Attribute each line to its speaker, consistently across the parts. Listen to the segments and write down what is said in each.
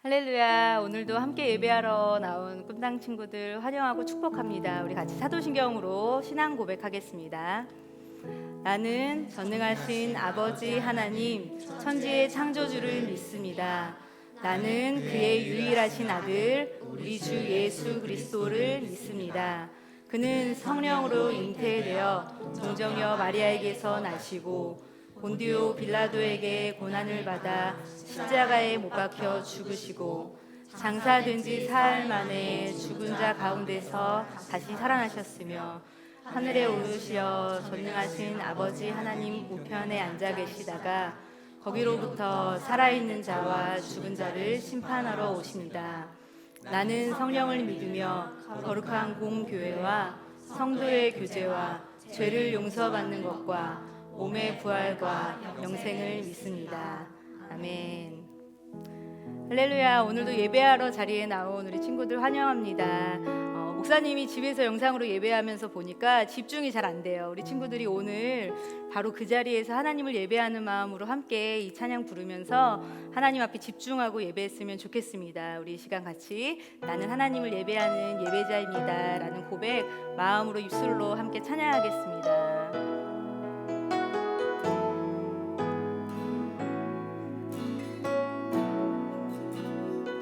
Speaker 1: 할렐루야. 오늘도 함께 예배하러 나온 꿈당 친구들 환영하고 축복합니다. 우리 같이 사도신경으로 신앙 고백하겠습니다. 나는 전능하신 아버지 하나님 천지의 창조주를 믿습니다. 나는 그의 유일하신 아들 우리 주 예수 그리스도를 믿습니다. 그는 성령으로 잉태되어 동정녀 마리아에게서 나시고 본디오 빌라도에게 고난을 받아 십자가에 못 박혀 죽으시고 장사된 지 사흘 만에 죽은 자 가운데서 다시 살아나셨으며 하늘에 오르시어 전능하신 아버지 하나님 우편에 앉아 계시다가 거기로부터 살아있는 자와 죽은 자를 심판하러 오십니다. 나는 성령을 믿으며 거룩한 공교회와 성도의 교제와 죄를 용서받는 것과 몸의 부활과 영생을 믿습니다. 아멘. 할렐루야. 오늘도 예배하러 자리에 나온 우리 친구들 환영합니다. 목사님이 집에서 영상으로 예배하면서 보니까 집중이 잘 안 돼요. 우리 친구들이 오늘 바로 그 자리에서 하나님을 예배하는 마음으로 함께 이 찬양 부르면서 하나님 앞에 집중하고 예배했으면 좋겠습니다. 우리 이 시간 같이 나는 하나님을 예배하는 예배자입니다 라는 고백 마음으로 입술로 함께 찬양하겠습니다.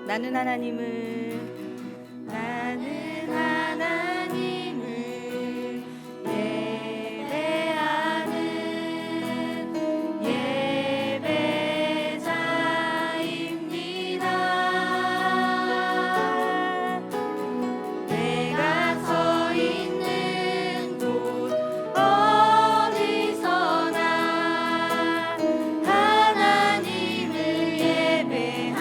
Speaker 1: 나는 하나님을 예배하는 예배자입니다. 내가 서 있는 곳 어디서나 하나님을 예배합니다.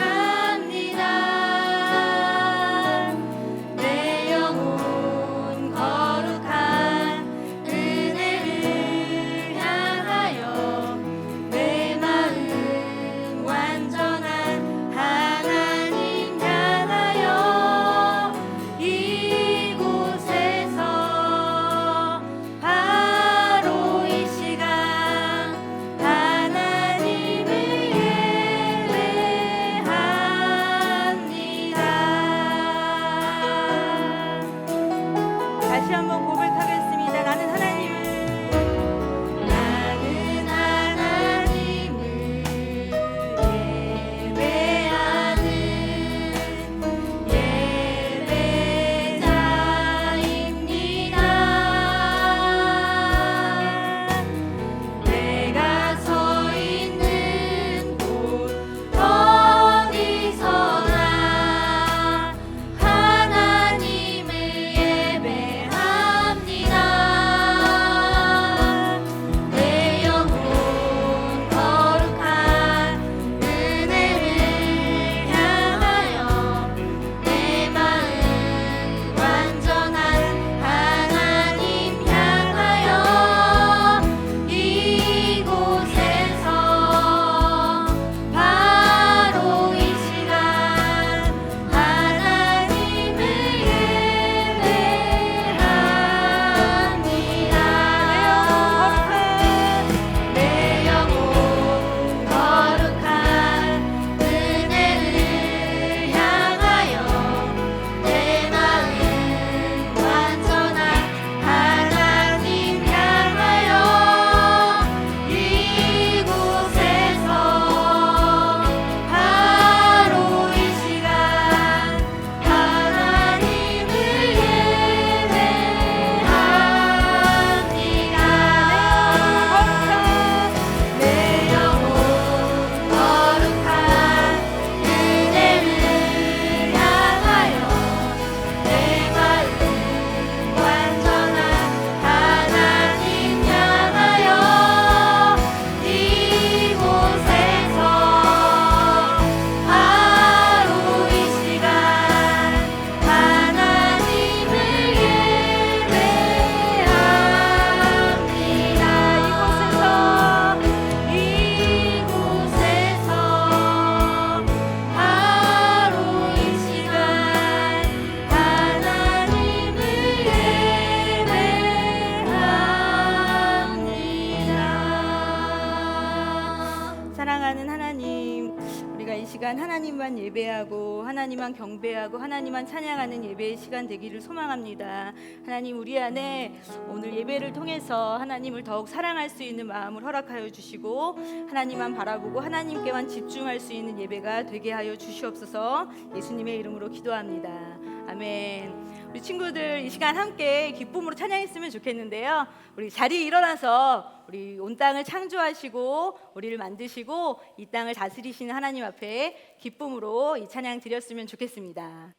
Speaker 1: 하나님만 예배하고 하나님만 경배하고 하나님만 찬양하는 예배의 시간 되기를 소망합니다. 하나님, 우리 안에 오늘 예배를 통해서 하나님을 더욱 사랑할 수 있는 마음을 허락하여 주시고 하나님만 바라보고 하나님께만 집중할 수 있는 예배가 되게 하여 주시옵소서. 예수님의 이름으로 기도합니다. 아멘. 우리 친구들 이 시간 함께 기쁨으로 찬양했으면 좋겠는데요. 우리 자리에 일어나서 우리 온 땅을 창조하시고 우리를 만드시고 이 땅을 다스리시는 하나님 앞에 기쁨으로 이 찬양 드렸으면 좋겠습니다.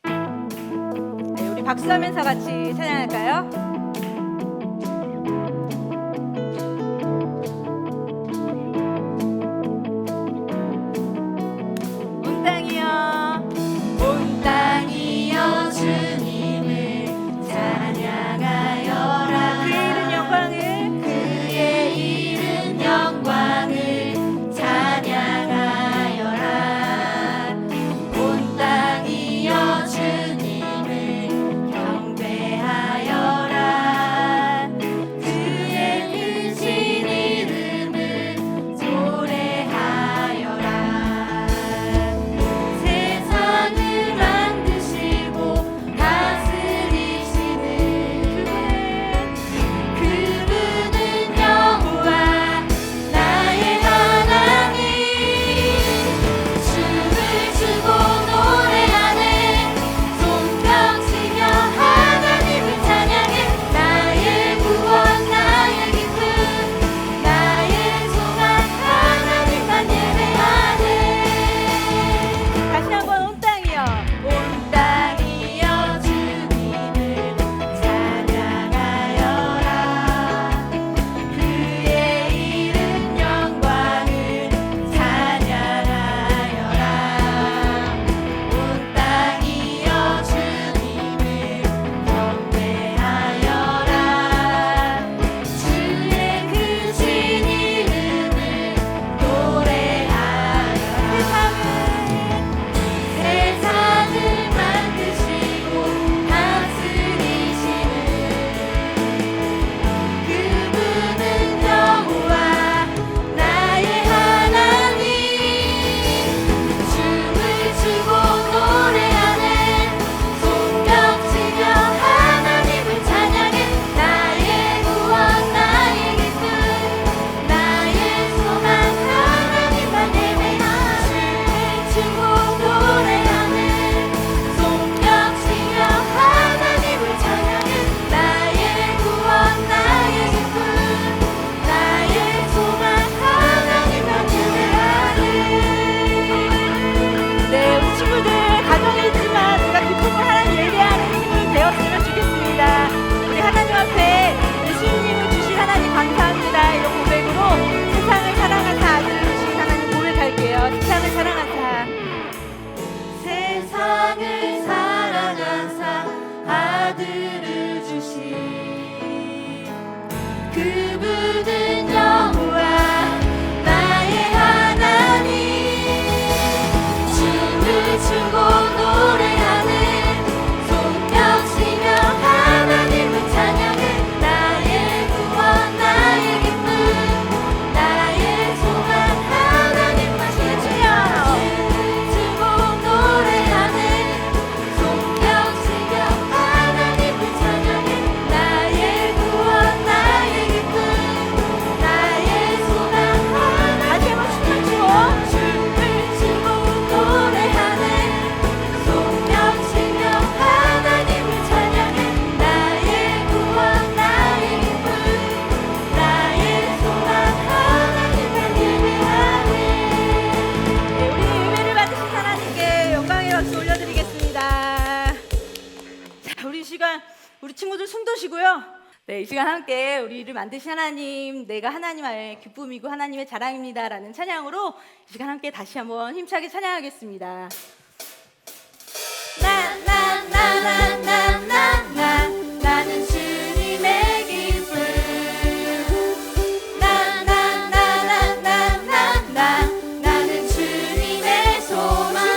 Speaker 1: 네, 우리 박수하면서 같이 찬양할까요? 우리 친구들 숨 도시고요. 네, 이 시간 함께 우리를 만드신 하나님, 내가 하나님의 기쁨이고 하나님의 자랑입니다 라는 찬양으로 이 시간 함께 다시 한번 힘차게 찬양하겠습니다. 나나나나나나나 나는 주님의 기쁨. 나나나나나나나 나는 주님의 소망.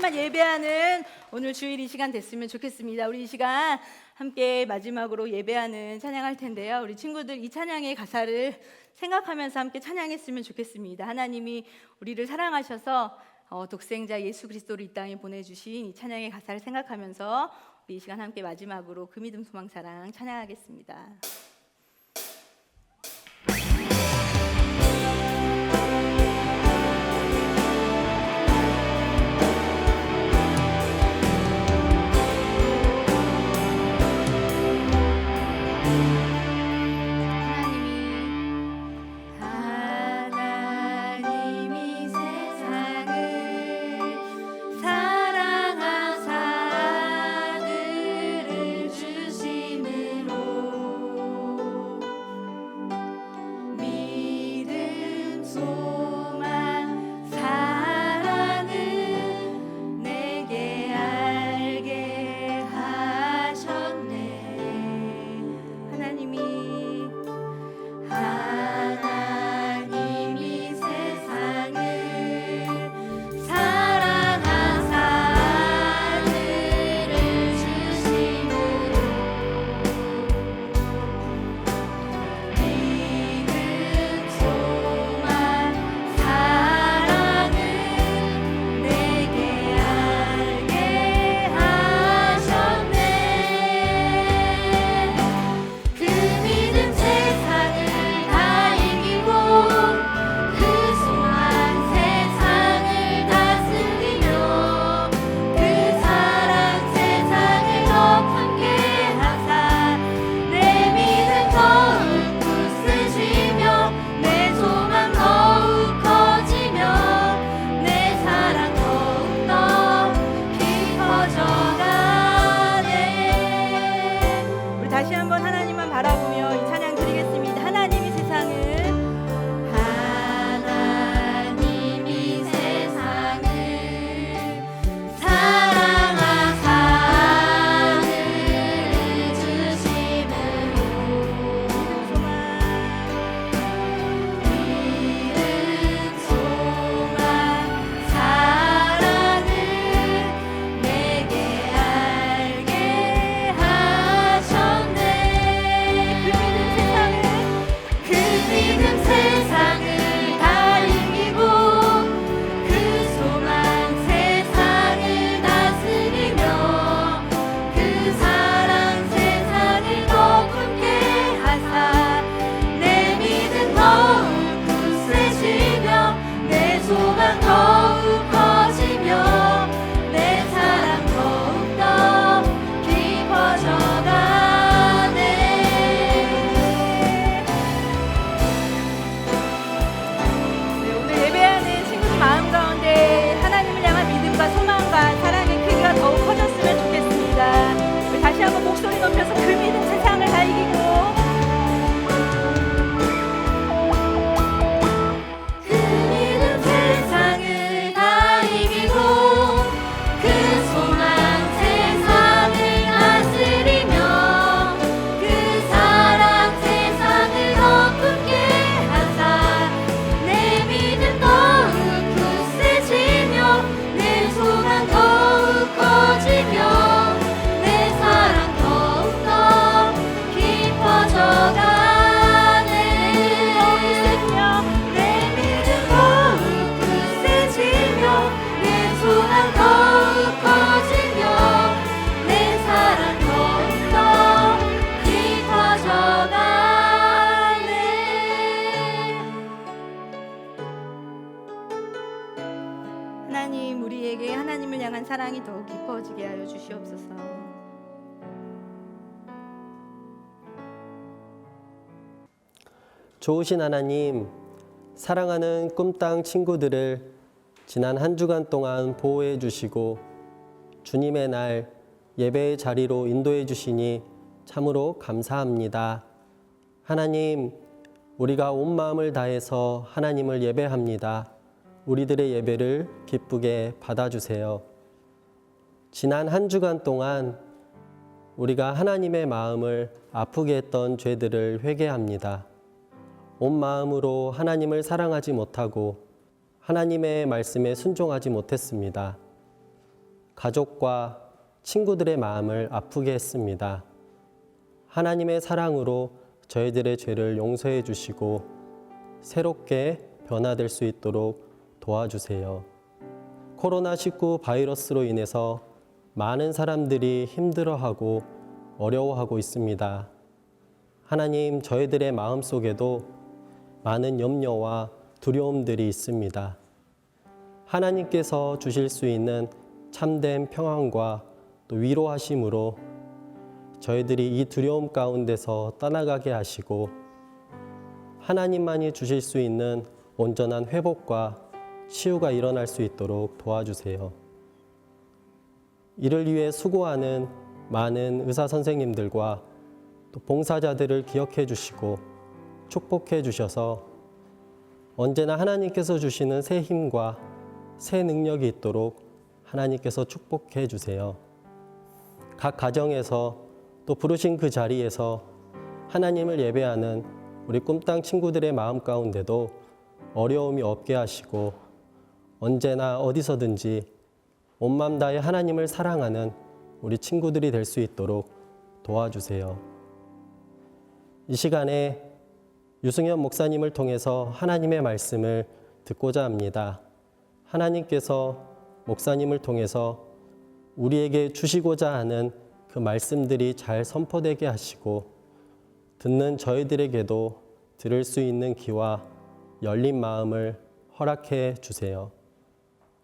Speaker 1: 하나님만 예배하는 오늘 주일 이 시간 됐으면 좋겠습니다. 우리 이 시간 함께 마지막으로 예배하는 찬양할 텐데요. 우리 친구들 이 찬양의 가사를 생각하면서 함께 찬양했으면 좋겠습니다. 하나님이 우리를 사랑하셔서 독생자 예수 그리스도를 이 땅에 보내주신 이 찬양의 가사를 생각하면서 우리 이 시간 함께 마지막으로 그 믿음 소망 사랑 찬양하겠습니다. 하나님, 우리에게 하나님을 향한 사랑이 더욱 깊어지게 하여 주시옵소서.
Speaker 2: 좋으신 하나님, 사랑하는 꿈땅 친구들을 지난 한 주간 동안 보호해 주시고 주님의 날 예배의 자리로 인도해 주시니 참으로 감사합니다. 하나님, 우리가 온 마음을 다해서 하나님을 예배합니다. 우리들의 예배를 기쁘게 받아주세요. 지난 한 주간 동안 우리가 하나님의 마음을 아프게 했던 죄들을 회개합니다. 온 마음으로 하나님을 사랑하지 못하고 하나님의 말씀에 순종하지 못했습니다. 가족과 친구들의 마음을 아프게 했습니다. 하나님의 사랑으로 저희들의 죄를 용서해 주시고 새롭게 변화될 수 있도록 도와주세요. 코로나19 바이러스로 인해서 많은 사람들이 힘들어하고 어려워하고 있습니다. 하나님, 저희들의 마음속에도 많은 염려와 두려움들이 있습니다. 하나님께서 주실 수 있는 참된 평안과 또 위로하심으로 저희들이 이 두려움 가운데서 떠나가게 하시고 하나님만이 주실 수 있는 온전한 회복과 치유가 일어날 수 있도록 도와주세요. 이를 위해 수고하는 많은 의사 선생님들과 또 봉사자들을 기억해 주시고 축복해 주셔서 언제나 하나님께서 주시는 새 힘과 새 능력이 있도록 하나님께서 축복해 주세요. 각 가정에서 또 부르신 그 자리에서 하나님을 예배하는 우리 꿈땅 친구들의 마음 가운데도 어려움이 없게 하시고 언제나 어디서든지 온 마음 다해 하나님을 사랑하는 우리 친구들이 될 수 있도록 도와주세요. 이 시간에 유승현 목사님을 통해서 하나님의 말씀을 듣고자 합니다. 하나님께서 목사님을 통해서 우리에게 주시고자 하는 그 말씀들이 잘 선포되게 하시고 듣는 저희들에게도 들을 수 있는 귀와 열린 마음을 허락해 주세요.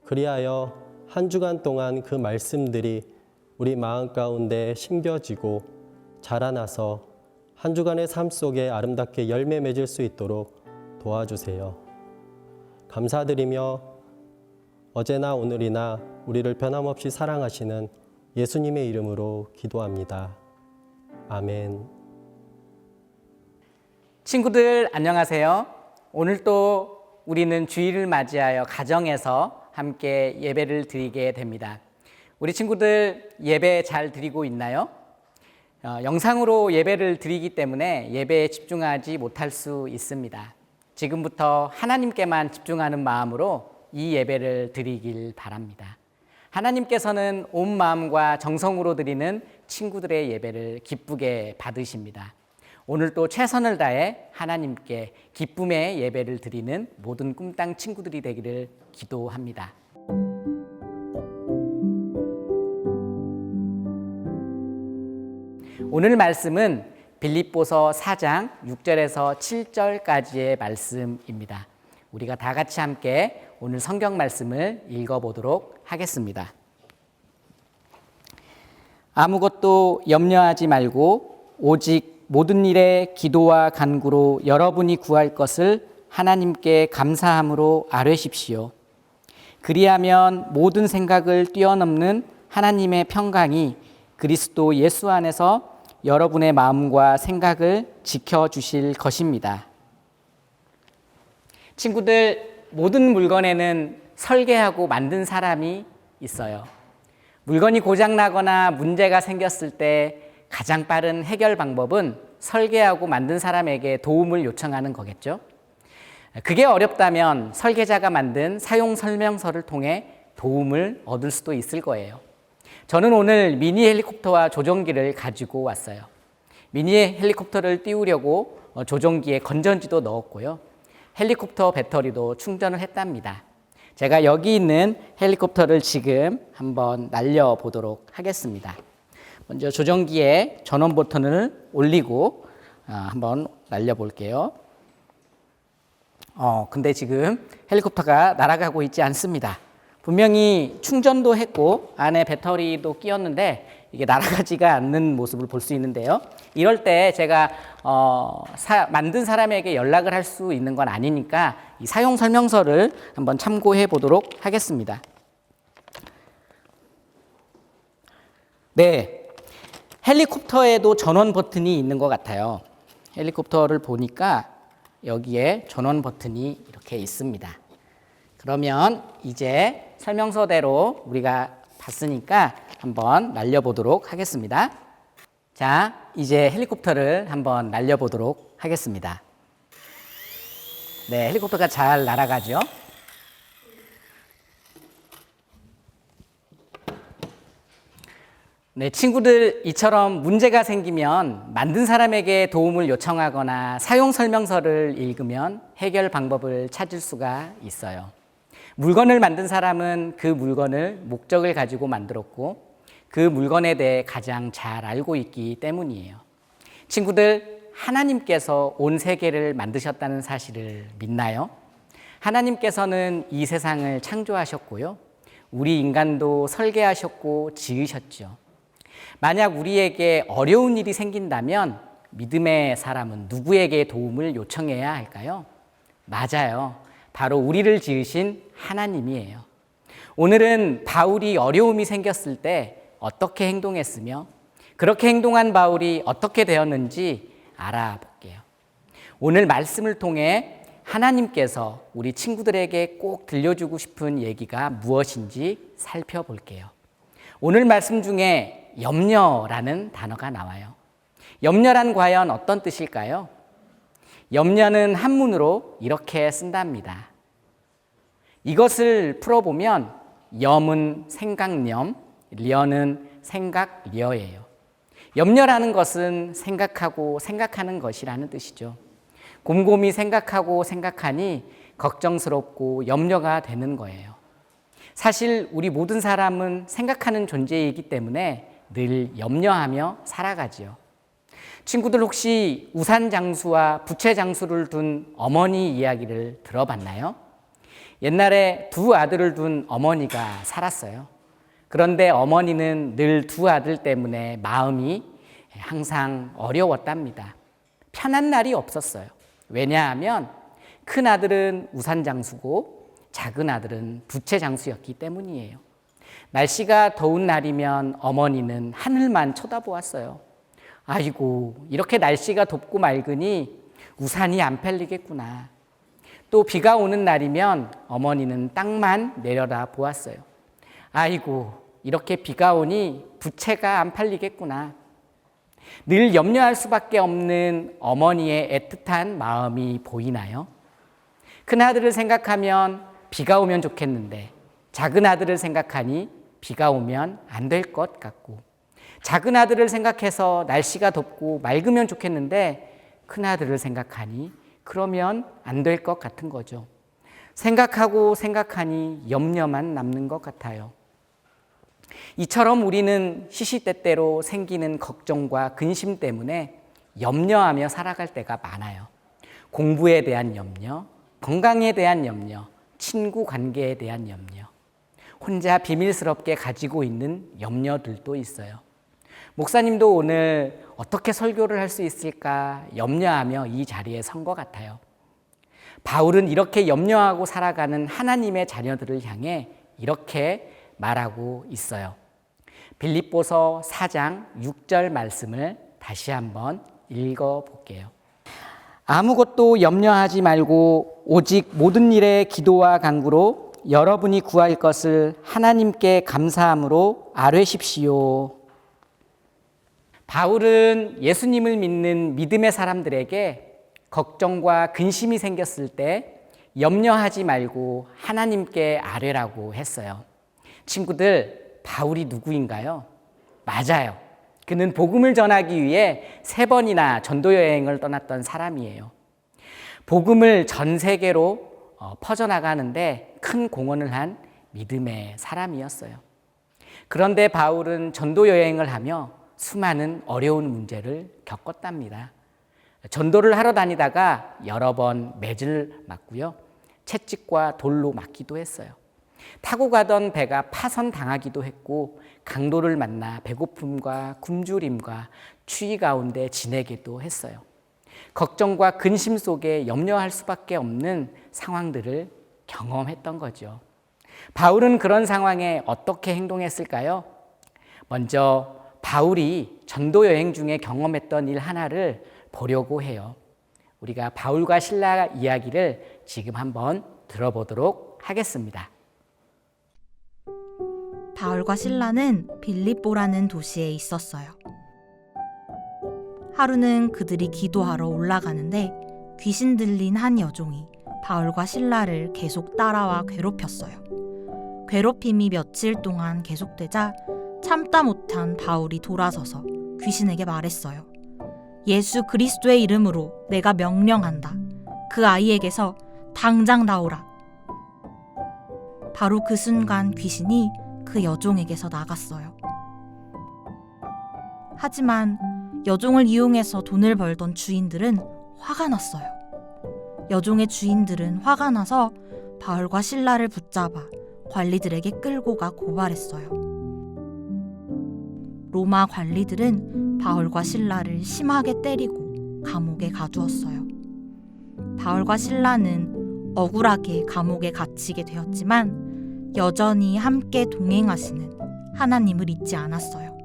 Speaker 2: 그리하여 한 주간 동안 그 말씀들이 우리 마음 가운데 심겨지고 자라나서 한 주간의 삶 속에 아름답게 열매 맺을 수 있도록 도와주세요. 감사드리며 어제나 오늘이나 우리를 변함없이 사랑하시는 예수님의 이름으로 기도합니다. 아멘.
Speaker 3: 친구들 안녕하세요. 오늘 또 우리는 주일을 맞이하여 가정에서 함께 예배를 드리게 됩니다. 우리 친구들 예배 잘 드리고 있나요? 영상으로 예배를 드리기 때문에 예배에 집중하지 못할 수 있습니다. 지금부터 하나님께만 집중하는 마음으로 이 예배를 드리길 바랍니다. 하나님께서는 온 마음과 정성으로 드리는 친구들의 예배를 기쁘게 받으십니다. 오늘도 최선을 다해 하나님께 기쁨의 예배를 드리는 모든 꿈땅 친구들이 되기를 기도합니다. 오늘 말씀은 빌립보서 4장 6절에서 7절까지의 말씀입니다. 우리가 다 같이 함께 오늘 성경 말씀을 읽어보도록 하겠습니다. 아무것도 염려하지 말고 오직 모든 일에 기도와 간구로 여러분이 구할 것을 하나님께 감사함으로 아뢰십시오. 그리하면 모든 생각을 뛰어넘는 하나님의 평강이 그리스도 예수 안에서 여러분의 마음과 생각을 지켜주실 것입니다. 친구들, 모든 물건에는 설계하고 만든 사람이 있어요. 물건이 고장나거나 문제가 생겼을 때 가장 빠른 해결 방법은 설계하고 만든 사람에게 도움을 요청하는 거겠죠. 그게 어렵다면 설계자가 만든 사용 설명서를 통해 도움을 얻을 수도 있을 거예요. 저는 오늘 미니 헬리콥터와 조종기를 가지고 왔어요. 미니 헬리콥터를 띄우려고 조종기에 건전지도 넣었고요. 헬리콥터 배터리도 충전을 했답니다. 제가 여기 있는 헬리콥터를 지금 한번 날려보도록 하겠습니다. 먼저 조종기에 전원 버튼을 올리고 한번 날려볼게요. 근데 지금 헬리콥터가 날아가고 있지 않습니다. 분명히 충전도 했고 안에 배터리도 끼웠는데 이게 날아가지가 않는 모습을 볼 수 있는데요. 이럴 때 제가 만든 사람에게 연락을 할 수 있는 건 아니니까 이 사용 설명서를 한번 참고해 보도록 하겠습니다. 네, 헬리콥터에도 전원 버튼이 있는 것 같아요. 헬리콥터를 보니까 여기에 전원 버튼이 이렇게 있습니다. 그러면 이제 설명서대로 우리가 봤으니까 한번 날려보도록 하겠습니다. 자, 이제 헬리콥터를 한번 날려보도록 하겠습니다. 네, 헬리콥터가 잘 날아가죠. 네, 친구들, 이처럼 문제가 생기면 만든 사람에게 도움을 요청하거나 사용 설명서를 읽으면 해결 방법을 찾을 수가 있어요. 물건을 만든 사람은 그 물건을 목적을 가지고 만들었고 그 물건에 대해 가장 잘 알고 있기 때문이에요. 친구들, 하나님께서 온 세계를 만드셨다는 사실을 믿나요? 하나님께서는 이 세상을 창조하셨고요. 우리 인간도 설계하셨고 지으셨죠. 만약 우리에게 어려운 일이 생긴다면 믿음의 사람은 누구에게 도움을 요청해야 할까요? 맞아요. 바로 우리를 지으신 하나님이에요. 오늘은 바울이 어려움이 생겼을 때 어떻게 행동했으며 그렇게 행동한 바울이 어떻게 되었는지 알아볼게요. 오늘 말씀을 통해 하나님께서 우리 친구들에게 꼭 들려주고 싶은 얘기가 무엇인지 살펴볼게요. 오늘 말씀 중에 염려라는 단어가 나와요. 염려란 과연 어떤 뜻일까요? 염려는 한문으로 이렇게 쓴답니다. 이것을 풀어보면 염은 생각염, 려는 생각려예요. 염려라는 것은 생각하고 생각하는 것이라는 뜻이죠. 곰곰이 생각하고 생각하니 걱정스럽고 염려가 되는 거예요. 사실 우리 모든 사람은 생각하는 존재이기 때문에 늘 염려하며 살아가지요. 친구들 혹시 우산장수와 부채장수를 둔 어머니 이야기를 들어봤나요? 옛날에 두 아들을 둔 어머니가 살았어요. 그런데 어머니는 늘 두 아들 때문에 마음이 항상 어려웠답니다. 편한 날이 없었어요. 왜냐하면 큰 아들은 우산장수고 작은 아들은 부채장수였기 때문이에요. 날씨가 더운 날이면 어머니는 하늘만 쳐다보았어요. 아이고, 이렇게 날씨가 덥고 맑으니 우산이 안 펴리겠구나. 또 비가 오는 날이면 어머니는 땅만 내려다 보았어요. 아이고, 이렇게 비가 오니 부채가 안 팔리겠구나. 늘 염려할 수밖에 없는 어머니의 애틋한 마음이 보이나요? 큰 아들을 생각하면 비가 오면 좋겠는데 작은 아들을 생각하니 비가 오면 안 될 것 같고, 작은 아들을 생각해서 날씨가 덥고 맑으면 좋겠는데 큰 아들을 생각하니 그러면 안 될 것 같은 거죠. 생각하고 생각하니 염려만 남는 것 같아요. 이처럼 우리는 시시때때로 생기는 걱정과 근심 때문에 염려하며 살아갈 때가 많아요. 공부에 대한 염려, 건강에 대한 염려, 친구 관계에 대한 염려, 혼자 비밀스럽게 가지고 있는 염려들도 있어요. 목사님도 오늘 어떻게 설교를 할 수 있을까 염려하며 이 자리에 선 것 같아요. 바울은 이렇게 염려하고 살아가는 하나님의 자녀들을 향해 이렇게 말하고 있어요. 빌립보서 4장 6절 말씀을 다시 한번 읽어볼게요. 아무것도 염려하지 말고 오직 모든 일에 기도와 간구로 여러분이 구할 것을 하나님께 감사함으로 아뢰십시오. 바울은 예수님을 믿는 믿음의 사람들에게 걱정과 근심이 생겼을 때 염려하지 말고 하나님께 아뢰라고 했어요. 친구들, 바울이 누구인가요? 맞아요. 그는 복음을 전하기 위해 3번이나 전도 여행을 떠났던 사람이에요. 복음을 전 세계로 퍼져나가는데 큰 공헌을 한 믿음의 사람이었어요. 그런데 바울은 전도 여행을 하며 수많은 어려운 문제를 겪었답니다. 전도를 하러 다니다가 여러 번 매질 맞고요. 채찍과 돌로 맞기도 했어요. 타고 가던 배가 파선당하기도 했고 강도를 만나 배고픔과 굶주림과 추위 가운데 지내기도 했어요. 걱정과 근심 속에 염려할 수밖에 없는 상황들을 경험했던 거죠. 바울은 그런 상황에 어떻게 행동했을까요? 먼저 바울이 전도 여행 중에 경험했던 일 하나를 보려고 해요. 우리가 바울과 실라 이야기를 지금 한번 들어보도록 하겠습니다.
Speaker 4: 바울과 실라는 빌립보라는 도시에 있었어요. 하루는 그들이 기도하러 올라가는데 귀신 들린 한 여종이 바울과 실라를 계속 따라와 괴롭혔어요. 괴롭힘이 며칠 동안 계속되자 참다 못한 바울이 돌아서서 귀신에게 말했어요. 예수 그리스도의 이름으로 내가 명령한다. 그 아이에게서 당장 나오라. 바로 그 순간 귀신이 그 여종에게서 나갔어요. 하지만 여종을 이용해서 돈을 벌던 주인들은 화가 났어요. 여종의 주인들은 화가 나서 바울과 실라를 붙잡아 관리들에게 끌고 가 고발했어요. 로마 관리들은 바울과 실라를 심하게 때리고 감옥에 가두었어요. 바울과 실라는 억울하게 감옥에 갇히게 되었지만 여전히 함께 동행하시는 하나님을 잊지 않았어요.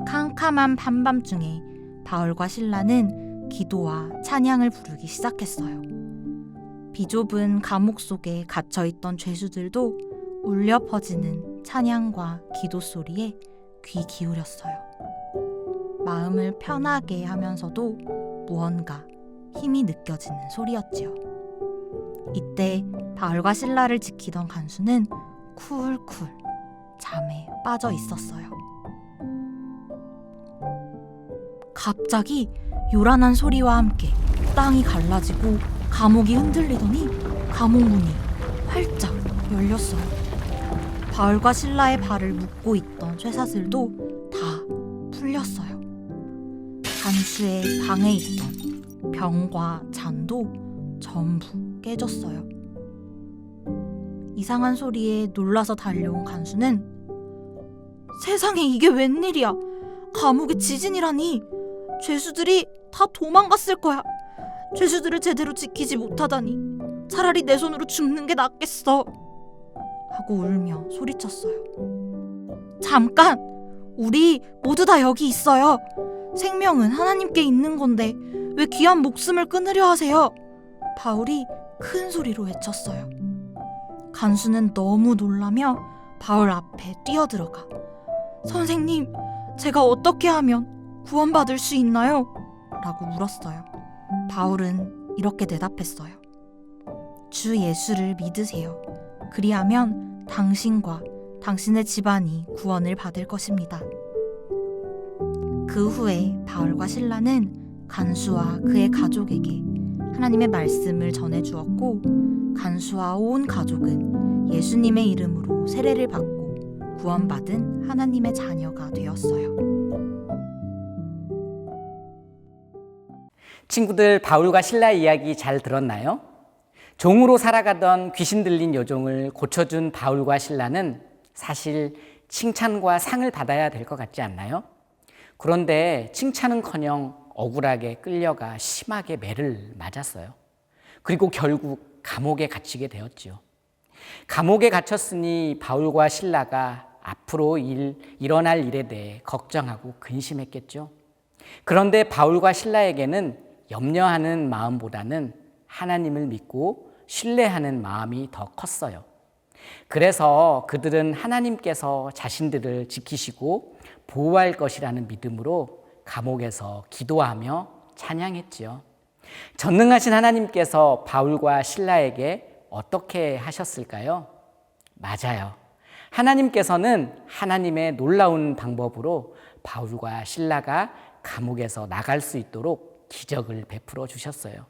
Speaker 4: 캄캄한 한밤중에 바울과 실라는 기도와 찬양을 부르기 시작했어요. 비좁은 감옥 속에 갇혀있던 죄수들도 울려 퍼지는 찬양과 기도 소리에 귀 기울였어요. 마음을 편하게 하면서도 무언가 힘이 느껴지는 소리였지요. 이때 바울과 실라를 지키던 간수는 쿨쿨 잠에 빠져 있었어요. 갑자기 요란한 소리와 함께 땅이 갈라지고 감옥이 흔들리더니 감옥 문이 활짝 열렸어요. 바울과 실라의 발을 묶고 있던 쇠사슬도 다 풀렸어요. 간수의 방에 있던 병과 잔도 전부 깨졌어요. 이상한 소리에 놀라서 달려온 간수는 세상에 이게 웬일이야? 감옥에 지진이라니! 죄수들이 다 도망갔을 거야. 죄수들을 제대로 지키지 못하다니 차라리 내 손으로 죽는 게 낫겠어 하고 울며 소리쳤어요. 잠깐! 우리 모두 다 여기 있어요. 생명은 하나님께 있는 건데 왜 귀한 목숨을 끊으려 하세요? 바울이 큰 소리로 외쳤어요. 간수는 너무 놀라며 바울 앞에 뛰어들어가 선생님, 제가 어떻게 하면 구원받을 수 있나요? 라고 물었어요. 바울은 이렇게 대답했어요. 주 예수를 믿으세요. 그리하면 당신과 당신의 집안이 구원을 받을 것입니다. 그 후에 바울과 실라는 간수와 그의 가족에게 하나님의 말씀을 전해주었고 간수와 온 가족은 예수님의 이름으로 세례를 받고 구원받은 하나님의 자녀가 되었어요.
Speaker 3: 친구들, 바울과 실라의 이야기 잘 들었나요? 종으로 살아가던 귀신 들린 여종을 고쳐준 바울과 실라는 사실 칭찬과 상을 받아야 될 것 같지 않나요? 그런데 칭찬은커녕 억울하게 끌려가 심하게 매를 맞았어요. 그리고 결국 감옥에 갇히게 되었지요. 감옥에 갇혔으니 바울과 실라가 앞으로 일어날 일에 대해 걱정하고 근심했겠죠. 그런데 바울과 실라에게는 염려하는 마음보다는 하나님을 믿고 신뢰하는 마음이 더 컸어요. 그래서 그들은 하나님께서 자신들을 지키시고 보호할 것이라는 믿음으로 감옥에서 기도하며 찬양했지요. 전능하신 하나님께서 바울과 실라에게 어떻게 하셨을까요? 맞아요. 하나님께서는 하나님의 놀라운 방법으로 바울과 실라가 감옥에서 나갈 수 있도록 기적을 베풀어 주셨어요.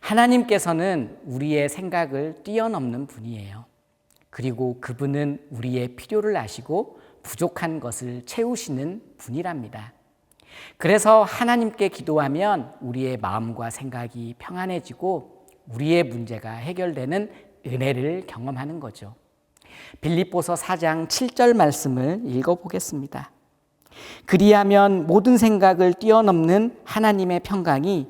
Speaker 3: 하나님께서는 우리의 생각을 뛰어넘는 분이에요. 그리고 그분은 우리의 필요를 아시고 부족한 것을 채우시는 분이랍니다. 그래서 하나님께 기도하면 우리의 마음과 생각이 평안해지고 우리의 문제가 해결되는 은혜를 경험하는 거죠. 빌립보서 4장 7절 말씀을 읽어보겠습니다. 그리하면 모든 생각을 뛰어넘는 하나님의 평강이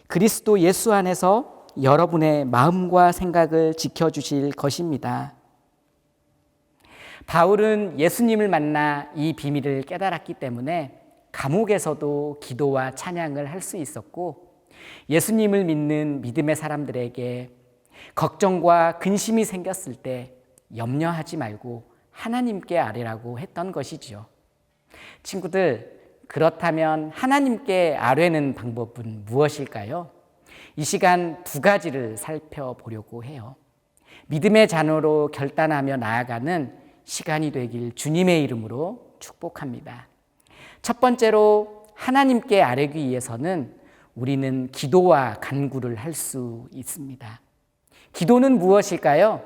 Speaker 3: 그리스도 예수 안에서 여러분의 마음과 생각을 지켜주실 것입니다. 바울은 예수님을 만나 이 비밀을 깨달았기 때문에 감옥에서도 기도와 찬양을 할 수 있었고 예수님을 믿는 믿음의 사람들에게 걱정과 근심이 생겼을 때 염려하지 말고 하나님께 아뢰라고 했던 것이지요. 친구들, 그렇다면 하나님께 아뢰는 방법은 무엇일까요? 이 시간 두 가지를 살펴보려고 해요. 믿음의 자녀로 결단하며 나아가는 시간이 되길 주님의 이름으로 축복합니다. 첫 번째로 하나님께 아뢰기 위해서는 우리는 기도와 간구를 할 수 있습니다. 기도는 무엇일까요?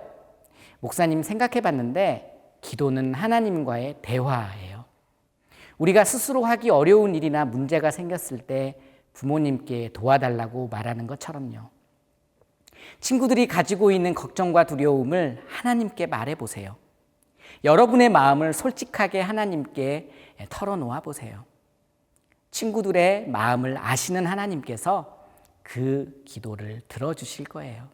Speaker 3: 목사님 생각해 봤는데 기도는 하나님과의 대화예요. 우리가 스스로 하기 어려운 일이나 문제가 생겼을 때 부모님께 도와달라고 말하는 것처럼요. 친구들이 가지고 있는 걱정과 두려움을 하나님께 말해 보세요. 여러분의 마음을 솔직하게 하나님께 털어놓아 보세요. 친구들의 마음을 아시는 하나님께서 그 기도를 들어주실 거예요.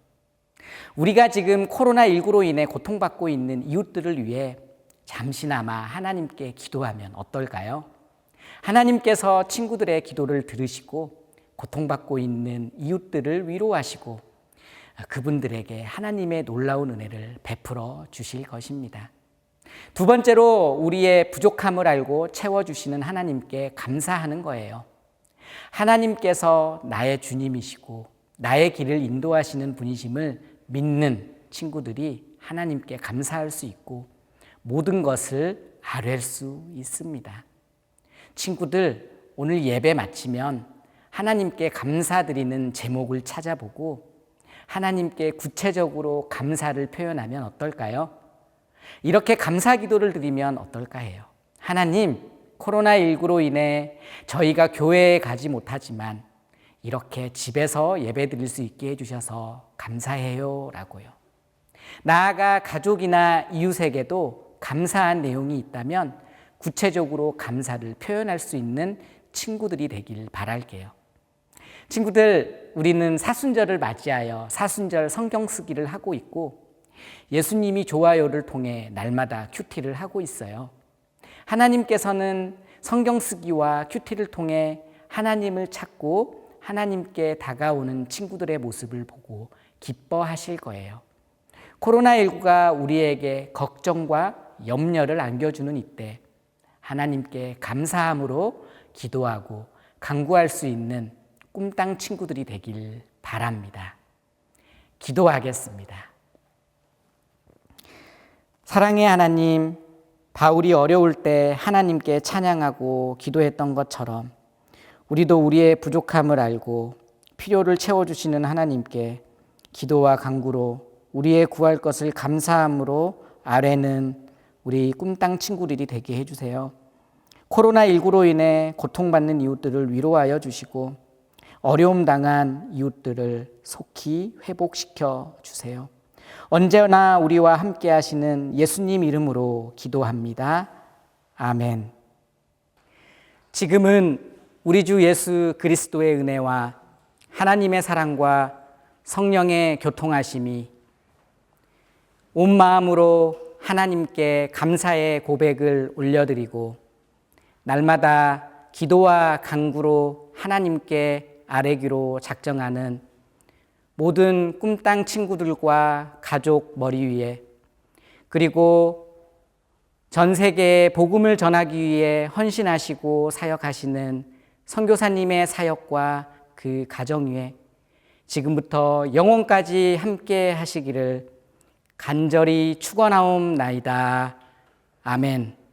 Speaker 3: 우리가 지금 코로나19로 인해 고통받고 있는 이웃들을 위해 잠시나마 하나님께 기도하면 어떨까요? 하나님께서 친구들의 기도를 들으시고 고통받고 있는 이웃들을 위로하시고 그분들에게 하나님의 놀라운 은혜를 베풀어 주실 것입니다. 두 번째로 우리의 부족함을 알고 채워주시는 하나님께 감사하는 거예요. 하나님께서 나의 주님이시고 나의 길을 인도하시는 분이심을 믿는 친구들이 하나님께 감사할 수 있고 모든 것을 아뢰 수 있습니다. 친구들, 오늘 예배 마치면 하나님께 감사드리는 제목을 찾아보고 하나님께 구체적으로 감사를 표현하면 어떨까요? 이렇게 감사 기도를 드리면 어떨까 해요. 하나님, 코로나19로 인해 저희가 교회에 가지 못하지만 이렇게 집에서 예배 드릴 수 있게 해주셔서 감사해요 라고요. 나아가 가족이나 이웃에게도 감사한 내용이 있다면 구체적으로 감사를 표현할 수 있는 친구들이 되길 바랄게요. 친구들, 우리는 사순절을 맞이하여 사순절 성경 쓰기를 하고 있고 예수님이 좋아요를 통해 날마다 큐티를 하고 있어요. 하나님께서는 성경 쓰기와 큐티를 통해 하나님을 찾고 하나님께 다가오는 친구들의 모습을 보고 기뻐하실 거예요. 코로나19가 우리에게 걱정과 염려를 안겨주는 이때 하나님께 감사함으로 기도하고 간구할 수 있는 꿈땅 친구들이 되길 바랍니다. 기도하겠습니다. 사랑의 하나님, 바울이 어려울 때 하나님께 찬양하고 기도했던 것처럼 우리도 우리의 부족함을 알고 필요를 채워주시는 하나님께 기도와 간구로 우리의 구할 것을 감사함으로 아뢰는 우리 꿈땅 친구들이 되게 해주세요. 코로나19로 인해 고통받는 이웃들을 위로하여 주시고 어려움 당한 이웃들을 속히 회복시켜 주세요. 언제나 우리와 함께 하시는 예수님 이름으로 기도합니다. 아멘. 지금은 우리 주 예수 그리스도의 은혜와 하나님의 사랑과 성령의 교통하심이 온 마음으로 하나님께 감사의 고백을 올려드리고 날마다 기도와 간구로 하나님께 아뢰기로 작정하는 모든 꿈땅 친구들과 가족 머리 위에 그리고 전 세계에 복음을 전하기 위해 헌신하시고 사역하시는 선교사님의 사역과 그 가정 위에 지금부터 영원까지 함께 하시기를 간절히 축원하옵나이다. 아멘.